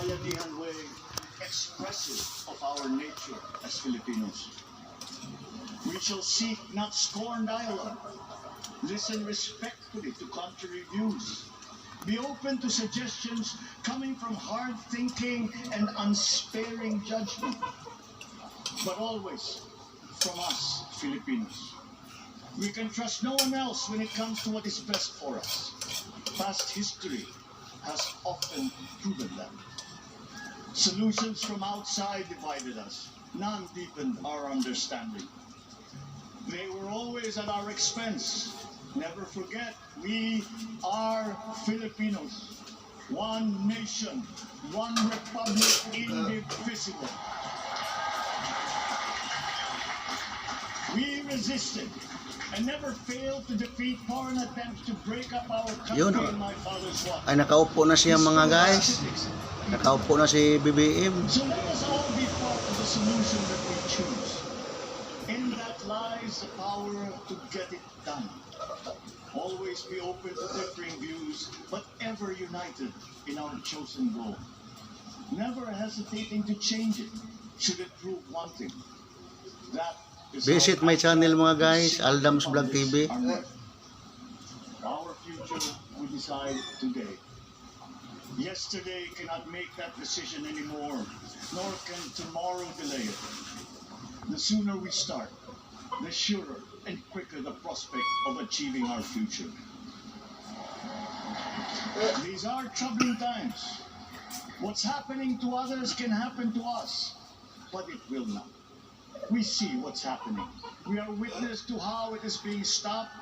bayanihan way expressive of our nature as Filipinos. We shall seek not scorn dialogue, listen respectfully to contrary views, be open to suggestions coming from hard thinking and unsparing judgment, but always from us, Filipinos. We can trust no one else when it comes to what is best for us. Past history has often proven that. Solutions from outside divided us. None deepened our understanding. They were always at our expense. Never forget, we are Filipinos. One nation, one republic, indivisible. We resisted and never failed to defeat foreign attempts to break up our country in my father's watch. Ay, nakaupo na siya mga guys. Nakaupo na si BBM. So let us all be part of the solution that we choose. In that lies the power to get it done. Always be open to differing views, but ever united in our chosen goal. Never hesitating to change it, should it prove wanting. That is Visit my channel mga guys, Aldams Vlog TV. Our future we decide today. Yesterday cannot make that decision anymore, nor can tomorrow delay it. The sooner we start, the surer and quicker the prospect of achieving our future. These are troubling times. What's happening to others can happen to us, but it will not. We see what's happening. We are witness to how it is being stopped,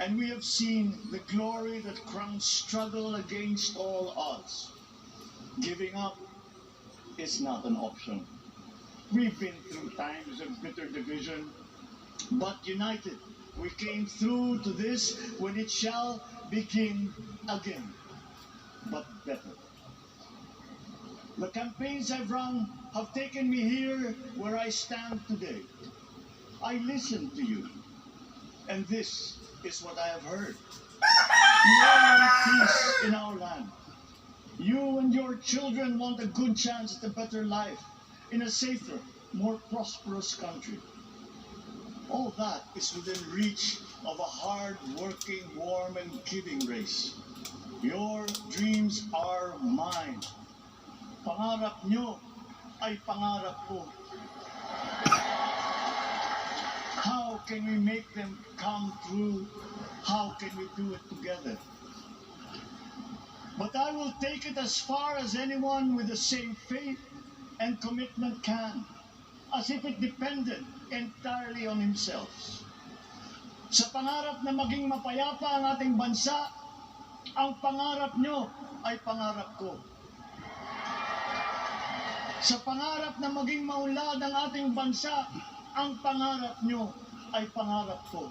and we have seen the glory that crowns struggle against all odds. Giving up is not an option. We've been through times of bitter division, but united, we came through to this when it shall begin again, but better. The campaigns I've run have taken me here where I stand today. I listened to you, and this is what I have heard. You all want peace in our land. You and your children want a good chance at a better life in a safer, more prosperous country. All that is within reach of a hard-working, warm and giving race. Your dreams are mine. Pangarap nyo ay pangarap ko. How can we make them come true? How can we do it together? But I will take it as far as anyone with the same faith and commitment can, as if it depended entirely on himself. Sa pangarap na maging mapayapa ang ating bansa, ang pangarap nyo ay pangarap ko. Sa pangarap na maging maunlad ang ating bansa, ang pangarap nyo ay pangarap ko.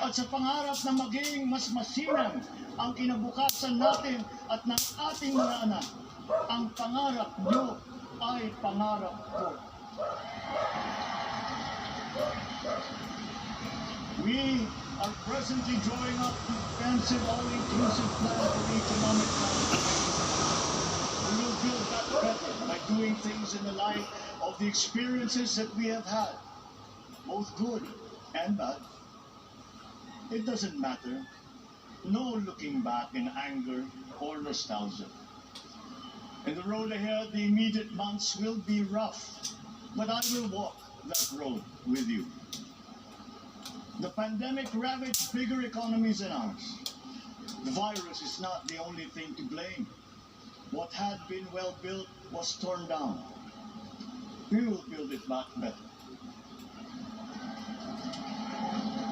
At sa pangarap na maging mas masinang ang kinabukasan natin at ng ating mga anak, ang pangarap nyo ay pangarap ko. We are presently drawing up an expansive, all-inclusive plan for economic transformation. We will build that better by doing things in the light of the experiences that we have had, both good and bad. It doesn't matter. No looking back in anger or nostalgia. In the road ahead, the immediate months will be rough, but I will walk that road with you. The pandemic ravaged bigger economies than ours. The virus is not the only thing to blame. What had been well built was torn down. We will build it back better.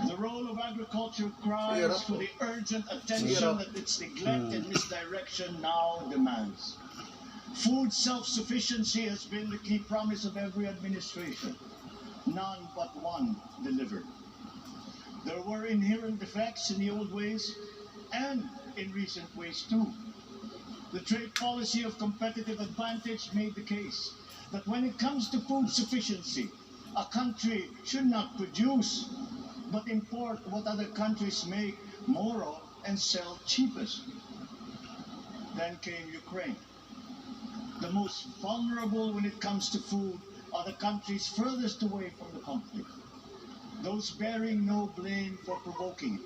The role of agriculture cries for the urgent attention that its neglect and misdirection now demands. Food self-sufficiency has been the key promise of every administration. None but one delivered. There were inherent defects in the old ways and in recent ways too. The trade policy of competitive advantage made the case that when it comes to food sufficiency, a country should not produce but import what other countries make more of and sell cheapest. Then came Ukraine. The most vulnerable when it comes to food are the countries furthest away from the conflict, those bearing no blame for provoking it.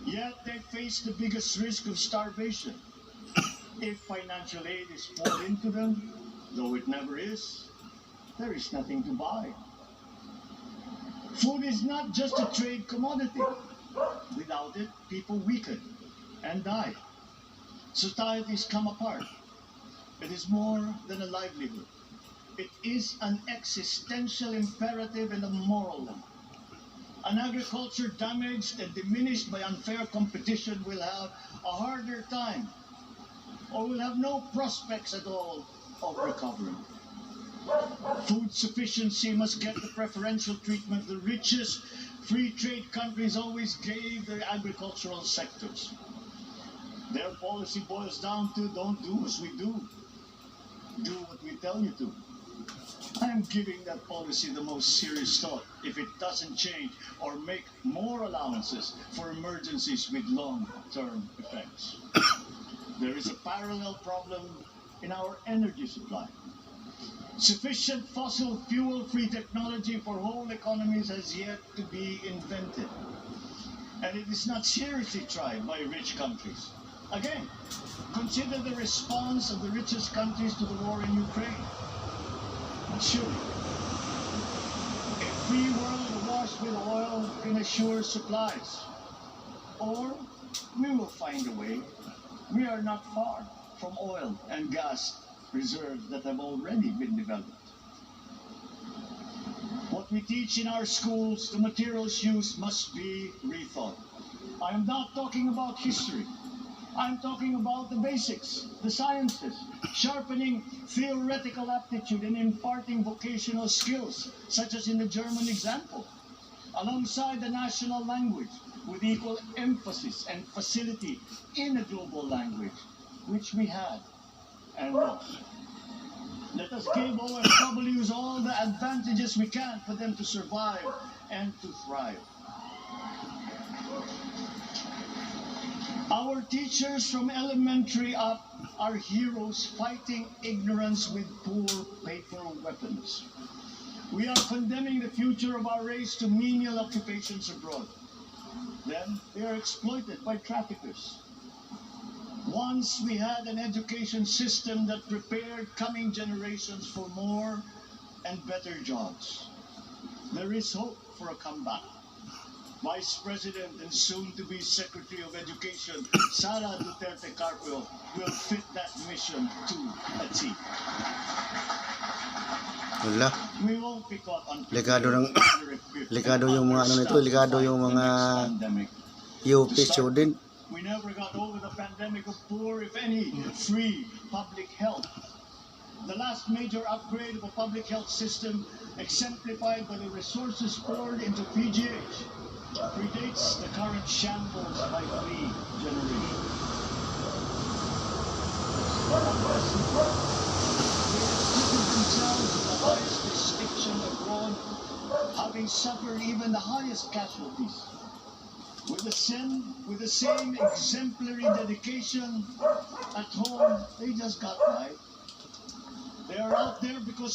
Yet they face the biggest risk of starvation. If financial aid is poured into them, though it never is, there is nothing to buy. Food is not just a trade commodity. Without it, people weaken and die. Societies come apart. It is more than a livelihood. It is an existential imperative and a moral one. An agriculture damaged and diminished by unfair competition will have a harder time, or will have no prospects at all of recovering. Food sufficiency must get the preferential treatment the richest free trade countries always gave their agricultural sectors. Their policy boils down to don't do as we do. Do what we tell you to. I am giving that policy the most serious thought if it doesn't change or make more allowances for emergencies with long-term effects. There is a parallel problem in our energy supply. Sufficient fossil fuel-free technology for whole economies has yet to be invented. And it is not seriously tried by rich countries. Again, consider the response of the richest countries to the war in Ukraine. Surely, a free world awash with oil can assure supplies. Or we will find a way. We are not far from oil and gas reserves that have already been developed. What we teach in our schools, the materials used must be rethought. I am not talking about history. I'm talking about the basics, the sciences, sharpening theoretical aptitude and imparting vocational skills, such as in the German example, alongside the national language, with equal emphasis and facility in a global language, which we had and lost. Let us give OFWs all the advantages we can for them to survive and to thrive. Our teachers from elementary up are heroes fighting ignorance with poor paper weapons. We are condemning the future of our race to menial occupations abroad. Then they are exploited by traffickers. Once we had an education system that prepared coming generations for more and better jobs. There is hope for a comeback. Vice President and soon-to-be Secretary of Education, Sara Duterte Carpio, will fit that mission to a T. Wala. We won't be caught on Likado yung mga ano nito, likado yung mga UP student. We never got over the pandemic of poor, if any, free public health. The last major upgrade of a public health system, exemplified by the resources poured into PGH, predates the current shambles by 3 generations. They have themselves to the highest distinction abroad, having suffered even the highest casualties. With the same exemplary dedication at home, they just got by. They are out there because